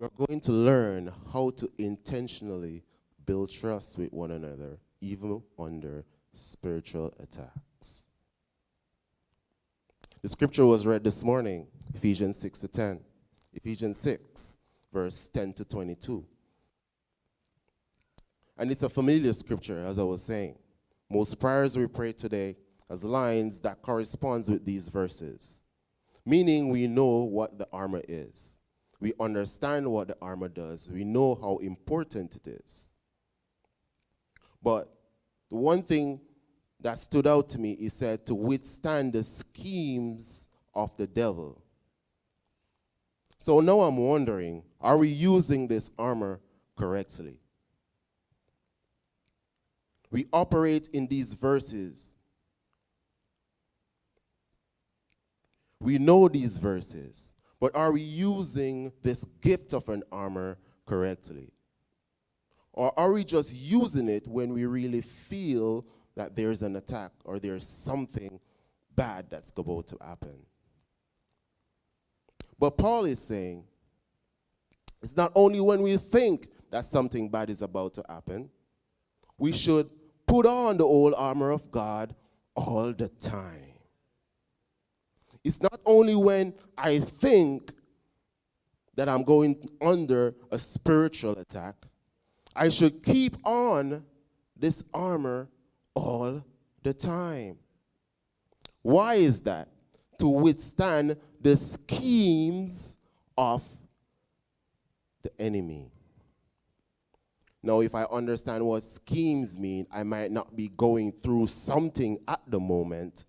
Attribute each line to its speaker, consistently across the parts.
Speaker 1: We're going to learn how to intentionally build trust with one another, even under spiritual attacks. The scripture was read this morning, Ephesians 6 to 10. Ephesians 6, verse 10 to 22. And it's a familiar scripture, as I was saying. Most prayers we pray today as lines that corresponds with these verses, meaning we know what the armor is. We understand what the armor does. We know how important it is. But the one thing that stood out to me is said to withstand the schemes of the devil. So now I'm wondering, are we using this armor correctly? We operate in these verses. We know these verses, but are we using this gift of an armor correctly? Or are we just using it when we really feel that there's an attack or there's something bad that's about to happen? But Paul is saying, it's not only when we think that something bad is about to happen, we should put on the whole armor of God all the time. It's not only when I think that I'm going under a spiritual attack. I should keep on this armor all the time. Why is that? To withstand the schemes of the enemy. Now, if I understand what schemes mean, I might not be going through something at the moment,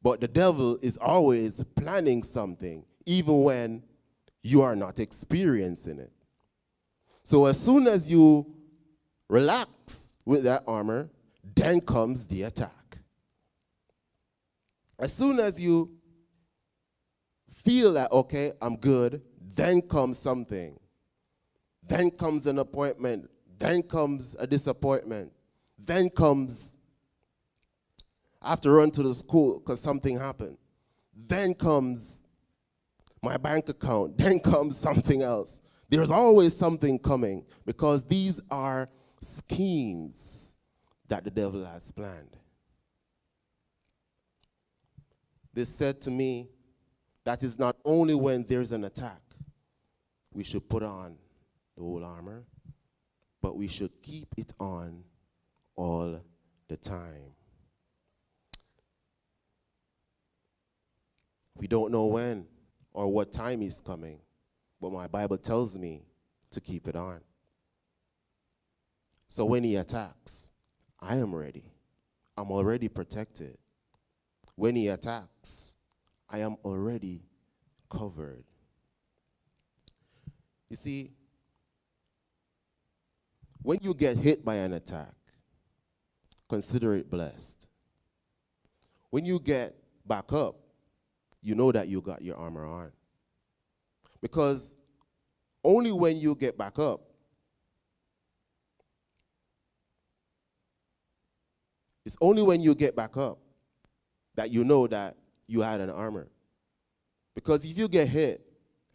Speaker 1: but the devil is always planning something, even when you are not experiencing it. So as soon as you relax with that armor, then comes the attack. As soon as you feel that, okay, I'm good, then comes something. Then comes an appointment. Then comes a disappointment. Then comes, I have to run to the school because something happened. Then comes my bank account. Then comes something else. There's always something coming because these are schemes that the devil has planned. They said to me, that is not only when there's an attack we should put on the whole armor, but we should keep it on all the time. We don't know when or what time is coming, but my Bible tells me to keep it on. So when he attacks, I am ready. I'm already protected. When he attacks, I am already covered. You see, when you get hit by an attack, consider it blessed. When you get back up, you know that you got your armor on. Because only when you get back up, it's only when you get back up that you know that you had an armor. Because if you get hit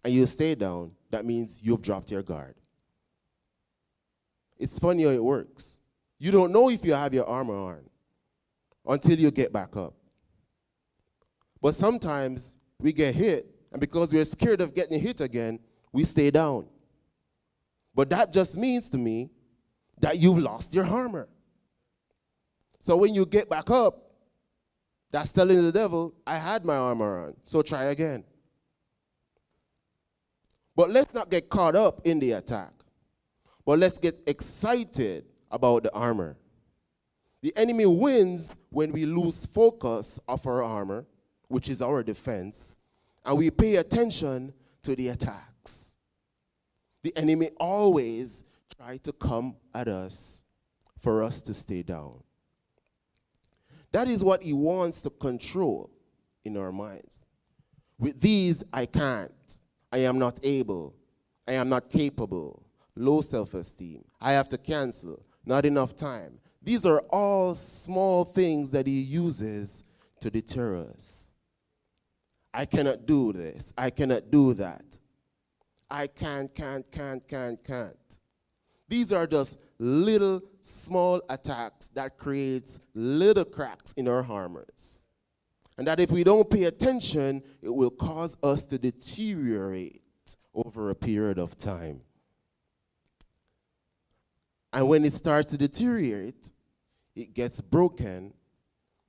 Speaker 1: and you stay down, that means you've dropped your guard. It's funny how it works. You don't know if you have your armor on until you get back up. But sometimes we get hit, and because we're scared of getting hit again, we stay down. But that just means to me that you've lost your armor. So when you get back up, that's telling the devil, I had my armor on, so try again. But let's not get caught up in the attack. But let's get excited about the armor. The enemy wins when we lose focus of our armor, which is our defense, and we pay attention to the attacks. The enemy always tries to come at us for us to stay down. That is what he wants to control in our minds. With these, I can't. I am not able. I am not capable. Low self-esteem. I have to cancel. Not enough time. These are all small things that he uses to deter us. I cannot do this. I cannot do that. I can't. These are just little small attacks that creates little cracks in our armors. And that if we don't pay attention, it will cause us to deteriorate over a period of time. And when it starts to deteriorate, it gets broken.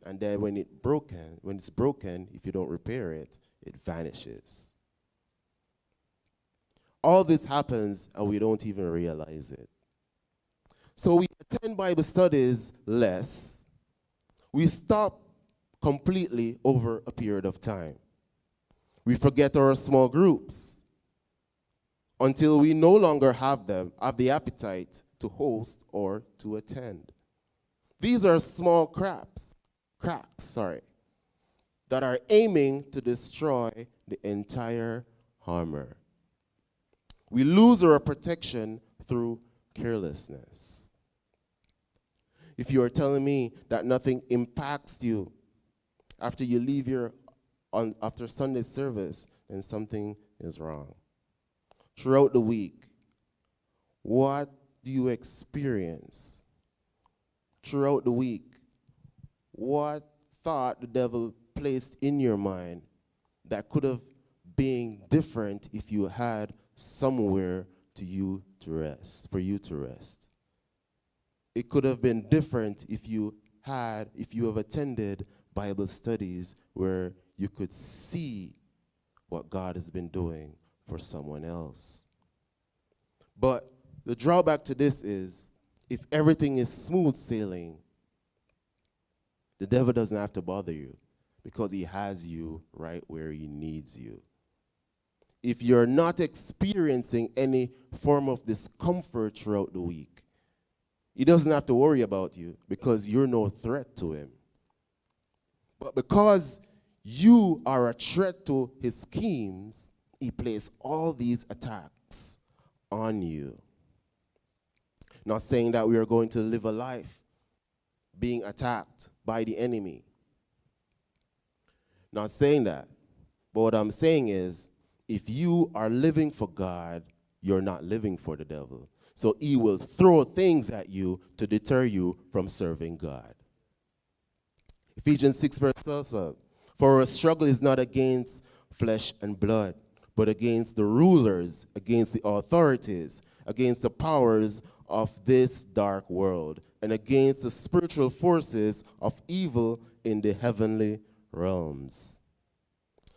Speaker 1: And then when it's broken, if you don't repair it, it vanishes. All this happens and we don't even realize it. So we attend Bible studies less. We stop completely over a period of time. We forget our small groups until we no longer have the appetite to host or to attend. These are small cracks, that are aiming to destroy the entire armor. We lose our protection through carelessness. If you are telling me that nothing impacts you after you leave after Sunday service, then something is wrong. Throughout the week, what do you experience? Throughout the week, what thought the devil placed in your mind that could have been different if you had somewhere for you to rest? It could have been different if you have attended Bible studies where you could see what God has been doing for someone else. But the drawback to this is, if everything is smooth sailing, the devil doesn't have to bother you because he has you right where he needs you. If you're not experiencing any form of discomfort throughout the week, he doesn't have to worry about you because you're no threat to him. But because you are a threat to his schemes, he places all these attacks on you. Not saying that we are going to live a life being attacked by the enemy. Not saying that. But what I'm saying is, if you are living for God, you're not living for the devil. So he will throw things at you to deter you from serving God. Ephesians 6 verse 12, for our struggle is not against flesh and blood, but against the rulers, against the authorities, against the powers of this dark world, and against the spiritual forces of evil in the heavenly realms.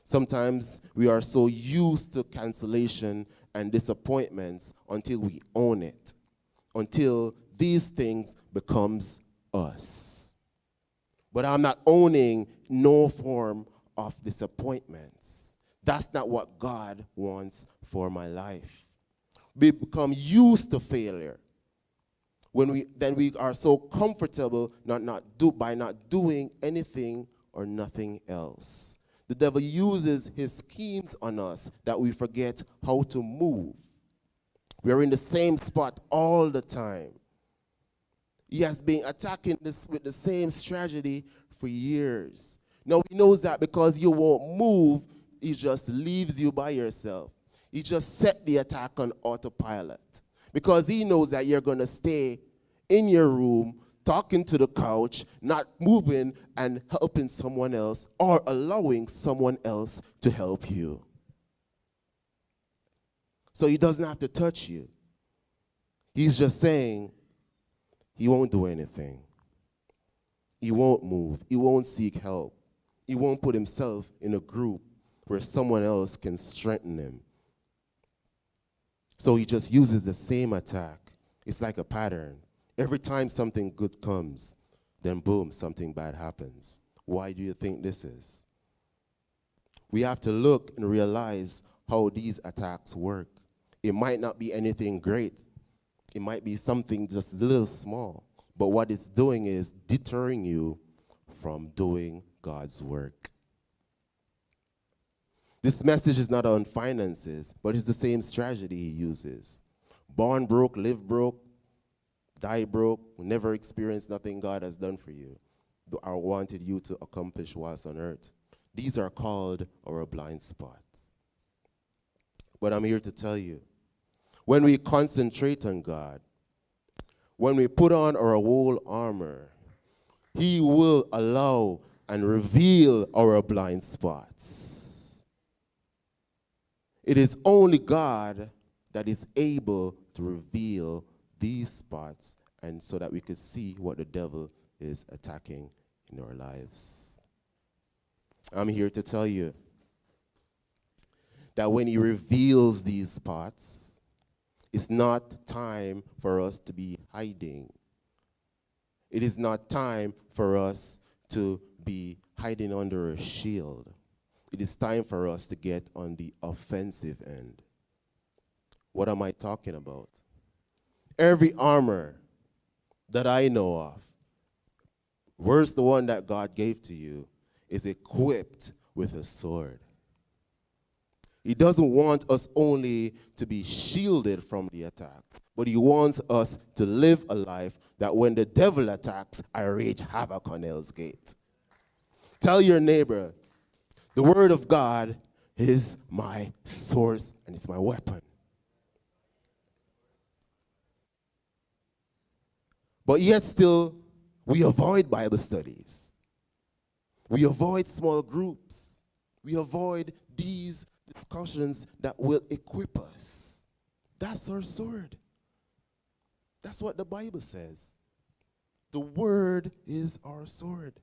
Speaker 1: Sometimes we are so used to cancellation and disappointments until we own it, until these things becomes us. But I'm not owning no form of disappointments. That's not what God wants for my life. We become used to failure. Then we are so comfortable by not doing anything or nothing else. The devil uses his schemes on us that we forget how to move. We are in the same spot all the time. He has been attacking this with the same strategy for years. Now he knows that because you won't move, he just leaves you by yourself. He just set the attack on autopilot because he knows that you're going to stay in your room, talking to the couch, not moving and helping someone else or allowing someone else to help you. So he doesn't have to touch you. He's just saying he won't do anything. He won't move. He won't seek help. He won't put himself in a group where someone else can strengthen him. So he just uses the same attack. It's like a pattern. Every time something good comes, then boom, something bad happens. Why do you think this is? We have to look and realize how these attacks work. It might not be anything great. It might be something just a little small. But what it's doing is deterring you from doing God's work. This message is not on finances, but it's the same strategy he uses. Born broke, live broke, die broke, never experience nothing God has done for you or wanted you to accomplish whilst on earth. These are called our blind spots. But I'm here to tell you, when we concentrate on God, when we put on our whole armor, he will allow and reveal our blind spots. It is only God that is able to reveal these spots, and so that we could see what the devil is attacking in our lives. I'm here to tell you that when he reveals these spots, it's not time for us to be hiding. It is not time for us to be hiding under a shield. It is time for us to get on the offensive end. What am I talking about? Every armor that I know of, where's the one that God gave to you, is equipped with a sword. He doesn't want us only to be shielded from the attack, but he wants us to live a life that when the devil attacks, I wreak havoc on Hell's Gate. Tell your neighbor, the word of God is my source and it's my weapon. But yet still, we avoid Bible studies. We avoid small groups. We avoid these discussions that will equip us. That's our sword. That's what the Bible says. The word is our sword.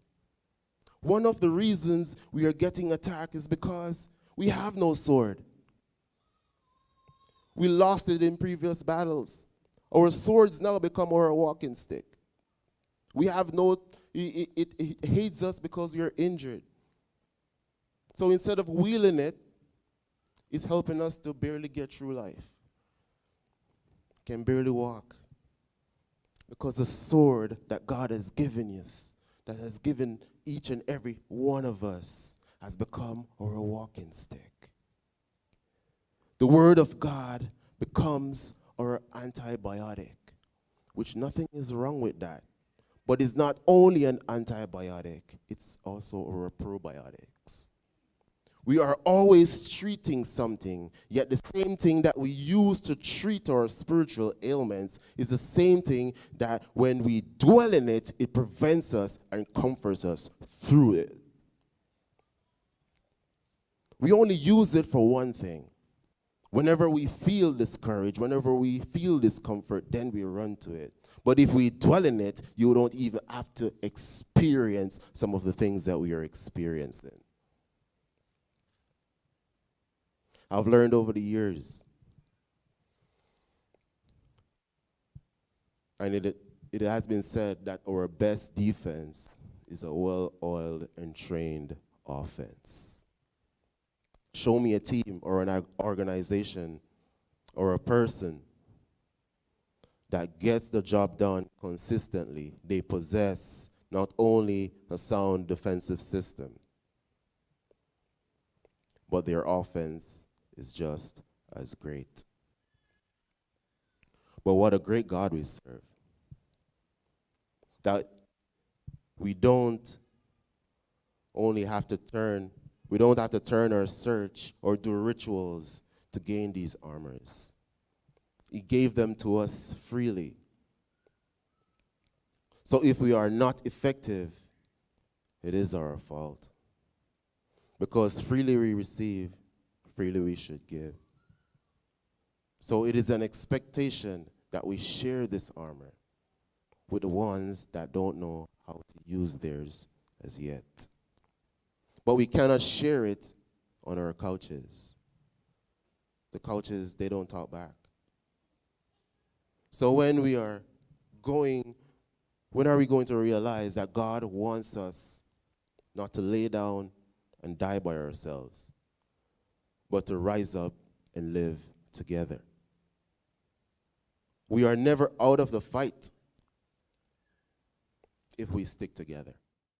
Speaker 1: One of the reasons we are getting attacked is because we have no sword. We lost it in previous battles. Our swords now become our walking stick. We have no, it hates us because we are injured. So instead of wielding it, it's helping us to barely get through life. Can barely walk. Because the sword that God has given us, that has given each and every one of us, has become our walking stick. The word of God becomes our antibiotic, which nothing is wrong with that. But it's not only an antibiotic, it's also our probiotics. We are always treating something, yet the same thing that we use to treat our spiritual ailments is the same thing that when we dwell in it, it prevents us and comforts us through it. We only use it for one thing. Whenever we feel discouraged, whenever we feel discomfort, then we run to it. But if we dwell in it, you don't even have to experience some of the things that we are experiencing. I've learned over the years, and it has been said that our best defense is a well-oiled and trained offense. Show me a team or an organization or a person that gets the job done consistently. They possess not only a sound defensive system, but their offense is just as great. But what a great God we serve. That we don't have to turn our search or do rituals to gain these armors. He gave them to us freely. So if we are not effective, it is our fault. Because freely we receive, freely we should give. So it is an expectation that we share this armor with the ones that don't know how to use theirs as yet. But we cannot share it on our couches. The couches, they don't talk back. So when are we going to realize that God wants us not to lay down and die by ourselves, but to rise up and live together? We are never out of the fight if we stick together.